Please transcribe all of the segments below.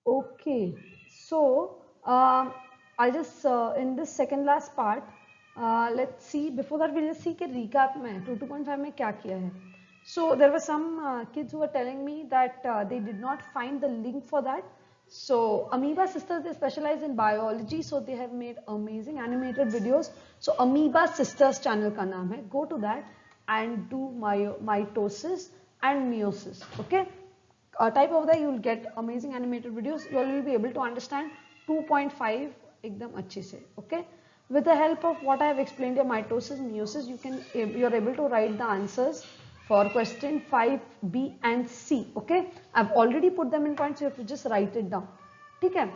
Okay, so I'll just in this second last part, let's see. Before that, we'll just see कि recap में 2.5 में क्या किया है. So there were some kids who were telling me that they did not find the link for that. So Amoeba Sisters, they specialize in biology, so they have made amazing animated videos. So Amoeba Sisters channel का नाम है. Go to that and do mitosis and meiosis. Okay. Type over there, you will get amazing animated videos. You will be able to understand 2.5 एकदम अच्छे से. Okay, with the help of what I have explained your mitosis meiosis, you are able to write the answers for question 5 B and C. Okay, I've already put them in points, you have to just write it down. ठीक है.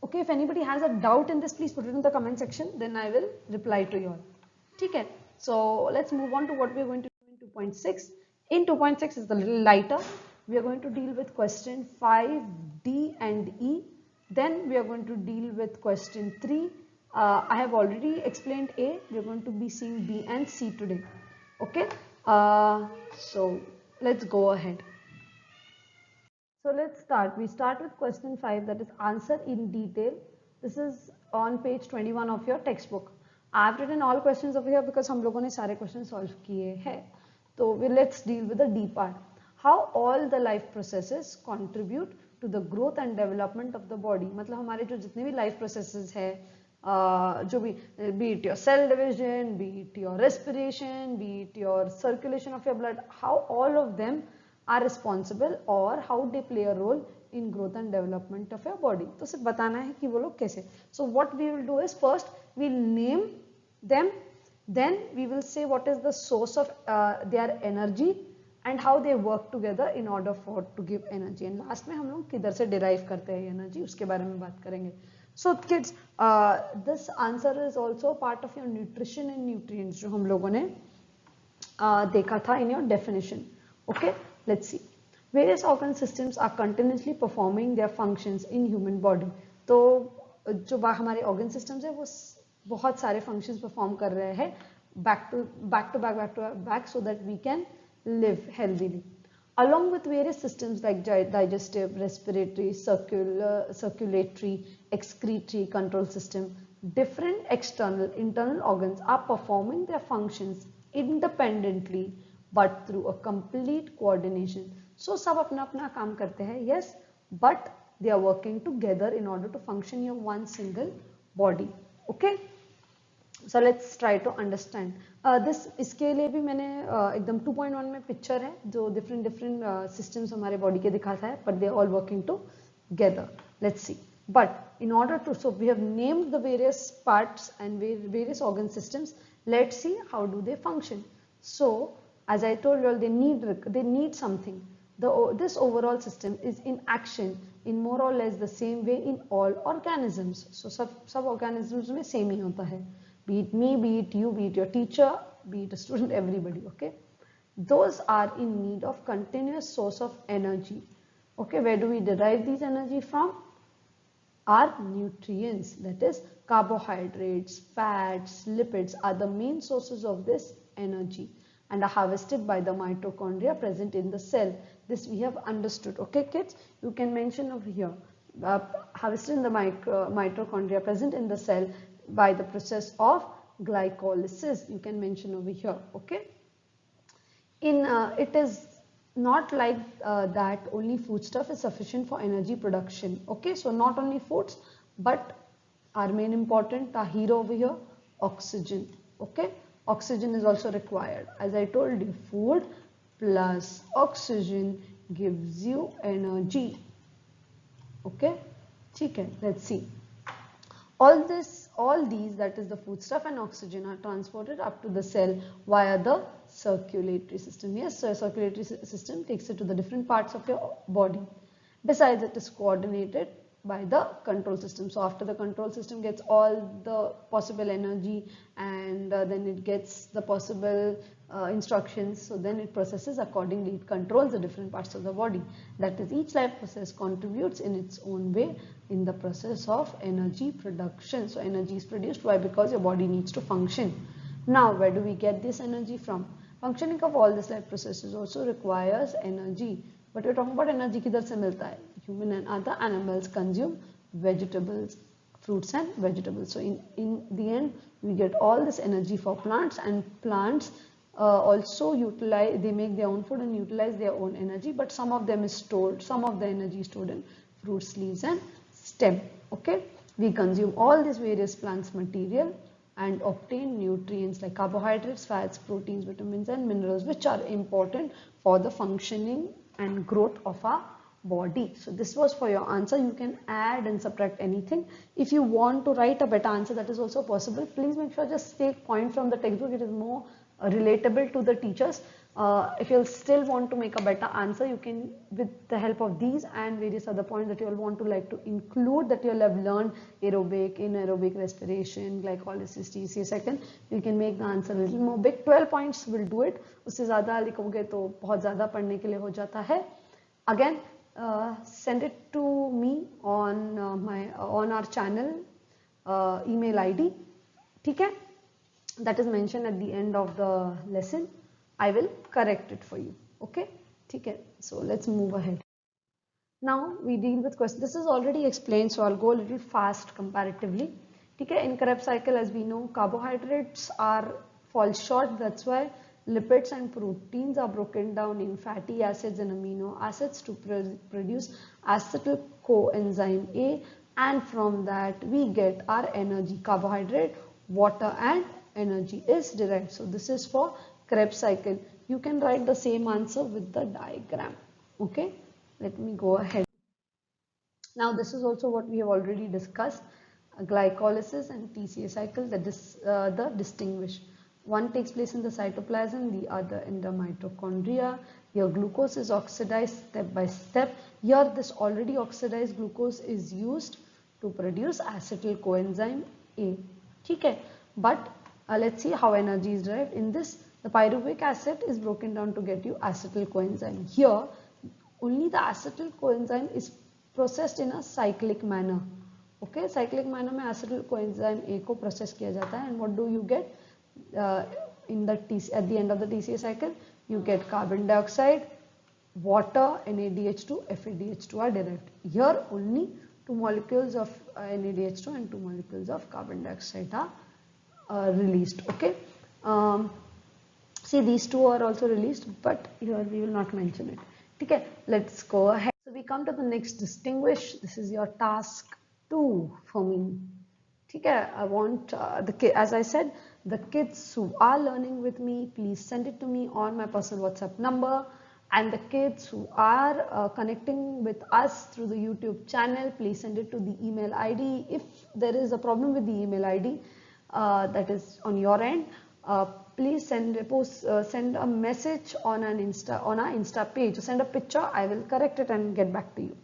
Okay, if anybody has a doubt in this, please put it in the comment section, then I will reply to you all. ठीक है. So let's move on to what we are going to do in 2.6. In 2.6 is a little lighter. We are going to deal with question 5, D and E. Then we are going to deal with question 3. I have already explained A. We are going to be seeing B and C today. Okay. So let's go ahead. So let's start. We start with question 5, that is answer in detail. This is on page 21 of your textbook. I have written all questions over here because हम लोगों ने सारे questions solve किए हैं. So let's deal with the D part. How all the life processes contribute to the growth and development of the body. मतलब हमारे जो जितने भी life processes है, जो भी, be it your cell division, be it your respiration, be it your circulation of your blood, how all of them are responsible or how they play a role in growth and development of your body. तो सिर्फ बताना है कि वो लोग कैसे. So what we will do is first we'll name them, then we will say what is the source of their energy and how they work together in order for to give energy. And last में हम लोग किधर से derive करते हैं energy, उसके बारे में बात करेंगे. So kids, this answer is also part of your nutrition and nutrients जो हम लोगों ने देखा था in your definition. Okay, let's see. Various organ systems are continuously performing their functions in human body. तो जो हमारे organ systems है वो बहुत सारे functions perform कर रहे हैं back to back so that we can live healthily. Along with various systems like digestive, respiratory, circulatory, excretory control system, different external, internal organs are performing their functions independently but through a complete coordination. So सब अपना अपना काम करते हैं, yes, but they are working together in order to function your one single body. Okay, so let's try to understand this. इसके लिए भी मैंने एकदम 2.1 में पिक्चर है जो different systems हमारे body के दिखाता है, but they are all working together. Let's see. But in order to, so we have named the various parts and various organ systems. Let's see how do they function. So as I told you all, they need something. This overall system is in action in more or less the same way in all organisms. So सब organisms में same ही होता है. Be it me, be it you, be it your teacher, be it a student, everybody. Okay, those are in need of continuous source of energy. Okay, where do we derive these energy from? Our nutrients, that is carbohydrates, fats, lipids are the main sources of this energy and are harvested by the mitochondria present in the cell. This we have understood. Okay kids, you can mention over here, harvested in the mitochondria present in the cell by the process of glycolysis. You can mention over here. Okay, it is not like that only foodstuff is sufficient for energy production. Okay, so not only foods, but our main important hero over here, oxygen. Okay, oxygen is also required. As I told you, food plus oxygen gives you energy. Okay, okay, let's see. All these, that is the foodstuff and oxygen, are transported up to the cell via the circulatory system. Yes, so circulatory system takes it to the different parts of your body. Besides, it is coordinated by the control system. So after the control system gets all the possible energy and then it gets the possible instructions, so then it processes accordingly. It controls the different parts of the body. That is, each life process contributes in its own way in the process of energy production. So energy is produced. Why? Because your body needs to function. Now, where do we get this energy from? Functioning of all these life processes also requires energy. but we're talking about energy किधर से मिलता है. Human and other animals consume vegetables, fruits and vegetables. So in the end we get all this energy for plants, and plants also utilize, they make their own food and utilize their own energy, but some of them is stored, some of the energy is stored in fruits, leaves and stem. Okay, we consume all these various plants material and obtain nutrients like carbohydrates, fats, proteins, vitamins and minerals, which are important for the functioning and growth of our body. So this was for your answer. You can add and subtract anything. If you want to write a better answer, that is also possible. Please make sure just take point from the textbook. It is more relatable to the teachers. If you still want to make a better answer, you can, with the help of these and various other points that you will want to like to include, that you will have learned, aerobic, anaerobic respiration, glycolysis, TCA cycle, you can make the answer a little more big. 12 points will do it. उससे ज़्यादा लिखोगे तो बहुत ज़्यादा पढ़ने के लिए हो जाता है. Again, send it to me on on our channel email ID. ठीक है? That is mentioned at the end of the lesson. I will correct it for you. Okay? ठीक है? So let's move ahead. Now we deal with questions. This is already explained, so I'll go a little fast comparatively. ठीक है? In Krebs cycle, as we know, carbohydrates fall short. That's why lipids and proteins are broken down in fatty acids and amino acids to produce acetyl coenzyme A, and from that we get our energy. Carbohydrate, water and energy is derived. So this is for Krebs cycle. You can write the same answer with the diagram. Okay, let me go ahead. Now this is also what we have already discussed, glycolysis and TCA cycle, that is the distinguish. One takes place in the cytoplasm, the other in the mitochondria. Here glucose is oxidized step by step. Here this already oxidized glucose is used to produce acetyl coenzyme A. Okay, but let's see how energy is derived. In this, the pyruvic acid is broken down to get you acetyl coenzyme. Here only the acetyl coenzyme is processed in a cyclic manner. Okay, cyclic manner में acetyl coenzyme A को process किया जाता है, and what do you get in the at the end of the TCA cycle? You get carbon dioxide, water, NaDH2, FADH2 are derived. Here only 2 molecules of NaDH2 and 2 molecules of carbon dioxide are released. Okay, see these two are also released, but here we will not mention it. Okay, let's go ahead. So we come to the next distinguish. This is your task 2 for me. Okay, I want as I said, the kids who are learning with me, please send it to me on my personal WhatsApp number, and the kids who are connecting with us through the YouTube channel, please send it to the email ID. If there is a problem with the email ID that is on your end, please send a message on our Insta page. Send a picture. I will correct it and get back to you.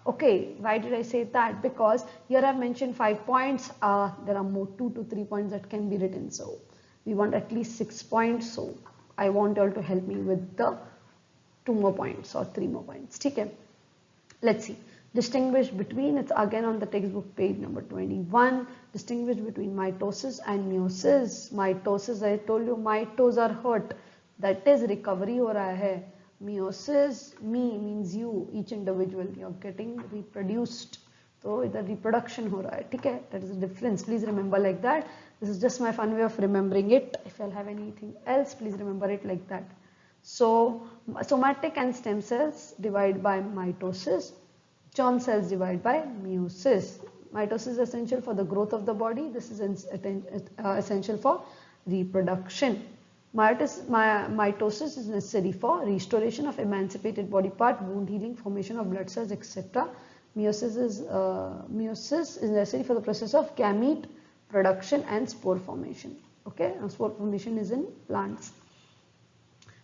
Okay, why did I say that? Because here I've mentioned 5 points. There are more 2 to 3 points that can be written. So we want at least 6 points. So I want you all to help me with the 2 more points or 3 more points. Okay, let's see. Distinguish between, it's again on the textbook page number 21. Distinguish between mitosis and meiosis. Mitosis, I told you, mitos are hurt. That is recovery हो रहा है. Meiosis, me means you, each individual, you are getting reproduced. So इधर reproduction हो रहा है, ठीक है? That is the difference. Please remember like that. This is just my fun way of remembering it. If I'll have anything else, please remember it like that. So somatic and stem cells divide by mitosis. Germ cells divide by meiosis. Mitosis is essential for the growth of the body. This is essential for reproduction. Mitosis is necessary for restoration of emancipated body part, wound healing, formation of blood cells, etc. Meiosis is necessary for the process of gamete production and spore formation. Okay, and spore formation is in plants.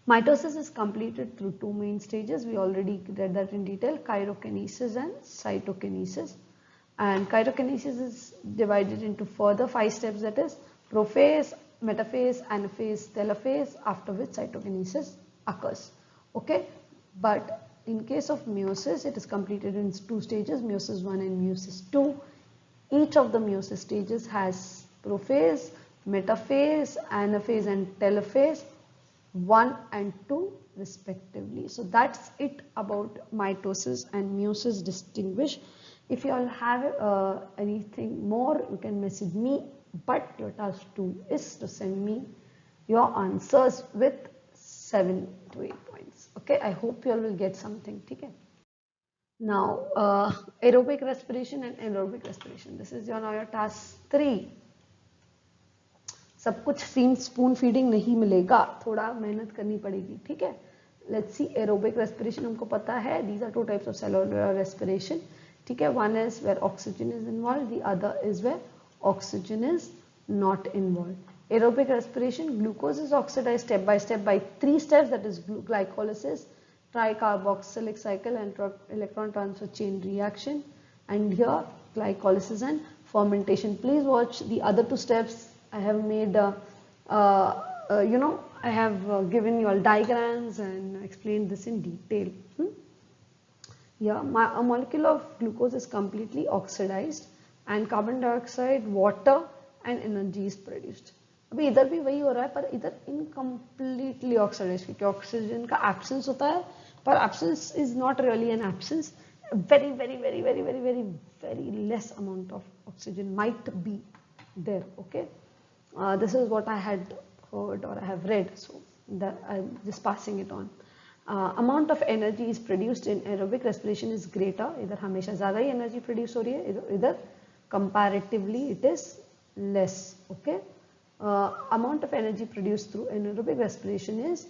Mitosis is completed through 2 main stages. We already read that in detail: chirokinesis and cytokinesis. And chirokinesis is divided into further 5 steps, that is prophase, metaphase, anaphase, telophase, after which cytokinesis occurs. Okay, but in case of meiosis, it is completed in 2 stages, meiosis 1 and meiosis 2. Each of the meiosis stages has prophase, metaphase, anaphase and telophase. 1 and 2 respectively. So that's it about mitosis and meiosis distinguish. If you all have anything more, you can message me, but your task 2 is to send me your answers with 7 to 8 points. Okay, I hope you all will get something. Okay. Now, aerobic respiration and anaerobic respiration. This is your now your task 3. सब कुछ spoon feeding नहीं मिलेगा, थोड़ा मेहनत करनी पड़ेगी. ठीक है, लेट्स सी. एरोबिक रेस्पिरेशन हमको पता है, these are 2 types of cellular respiration. ठीक है, one is where oxygen is involve, the other is where oxygen is not involve. Aerobic respiration, glucose is oxidized step by 3 steps, that is glycolysis, tricarboxylic cycle, and electron transfer chain reaction, and here glycolysis and fermentation. Please watch the other 2 steps. I have made I have given you all diagrams and explained this in detail. Yeah, a molecule of glucose is completely oxidized and carbon dioxide, water and energy is produced. अभी इधर भी वही हो रहा है, पर इधर incompletely oxidise, क्योंकि ऑक्सीजन का एब्सेंस होता है, पर absence is not really an absence. Very very very very very very very less amount of oxygen might be there. Okay, this is what I had heard or I have read, so I'm just passing it on. Amount of energy is produced in aerobic respiration is greater. इधर हमेशा ज़्यादा ही energy produce हो रही है, इधर comparatively it is less. Okay. Amount of energy produced through anaerobic respiration is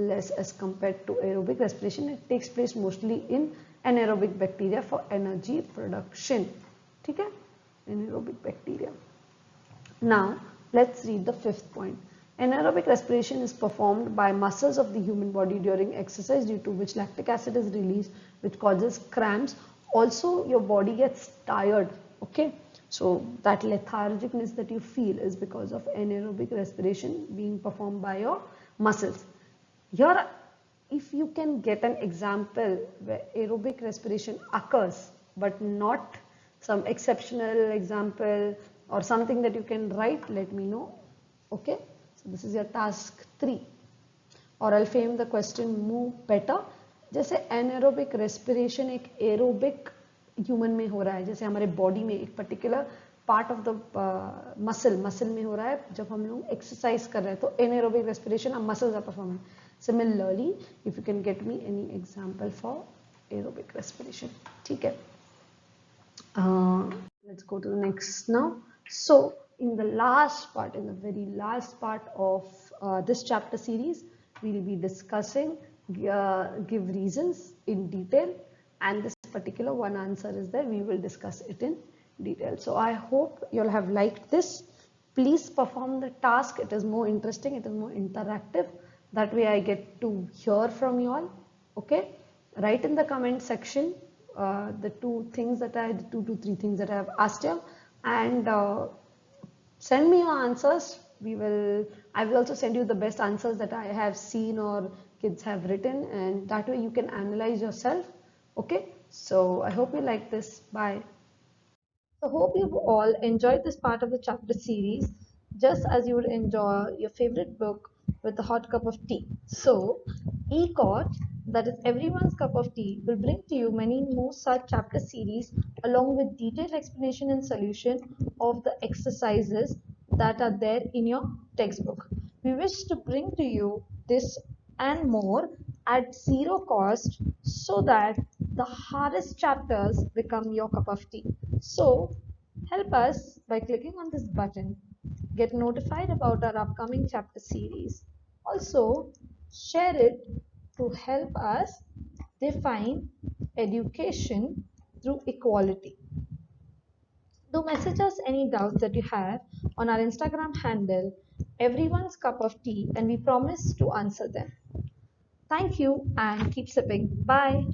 less as compared to aerobic respiration. It takes place mostly in anaerobic bacteria for energy production. ठीक है, anaerobic bacteria. Now let's read the 5th point. Anaerobic respiration is performed by muscles of the human body during exercise, due to which lactic acid is released, which causes cramps. Also your body gets tired. Okay, so that lethargicness that you feel is because of anaerobic respiration being performed by your muscles. Here, if you can get an example where aerobic respiration occurs, but not some exceptional example or something that you can write, let me know. Okay, so this is your task 3, or I'll frame the question more better. जैसे anaerobic respiration एक aerobic human में हो रहा है, जैसे हमारे body में एक particular part of the muscle में हो रहा है जब हम लोग एक्सरसाइज कर रहे हैं, तो एनाएरोबिक रेस्पिरेशन हम muscles are performing. Similarly if you can get me any example for aerobic respiration. ठीक है, let's go to the next now. So in the last part, in the very last part of this chapter series, we will be discussing give reasons in detail, and this particular one answer is there, we will discuss it in detail. So I hope you'll have liked this. Please perform the task. It is more interesting, it is more interactive, that way I get to hear from you all. Okay, write in the comment section the 2 things that I, the 2 to 3 things that I have asked you, and send me your answers. I will also send you the best answers that I have seen or kids have written, and that way you can analyze yourself. Okay, so I hope you like this. Bye. I hope you've all enjoyed this part of the chapter series, just as you would enjoy your favorite book with a hot cup of tea. So, ECOT, that is everyone's cup of tea, will bring to you many more such chapter series along with detailed explanation and solution of the exercises that are there in your textbook. We wish to bring to you this and more at zero cost, so that the hardest chapters become your cup of tea. So help us by clicking on this button. Get notified about our upcoming chapter series. Also, share it to help us define education through equality. Do message us any doubts that you have on our Instagram handle, everyone's cup of tea, and we promise to answer them. Thank you and keep sipping. Bye.